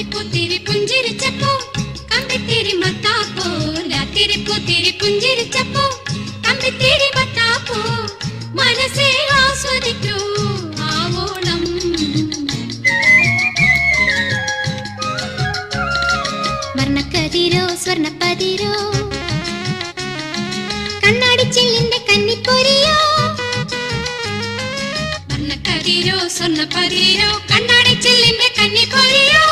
പൂത്തിരി പുഞ്ചിരിച്ചപ്പോ കമ്പിത്തിരി മത്താപ്പോ രാത്തിരി പൂത്തിരി പുഞ്ചിരിച്ചപ്പോ കമ്പിത്തിരി മത്താപ്പോ മനസ്സേ ആസ്വദിക്കൂ ആവോളം. വർണ്ണക്കതിരോ സ്വർണ്ണപ്പതിരോ കണ്ണാടിച്ചില്ലിന്റെ കന്നിപ്പൊരിയോ. വർണ്ണക്കതിരോ സ്വർണ്ണപ്പതിരോ കണ്ണാടിച്ചില്ലിന്റെ കന്നിപ്പൊരിയോ.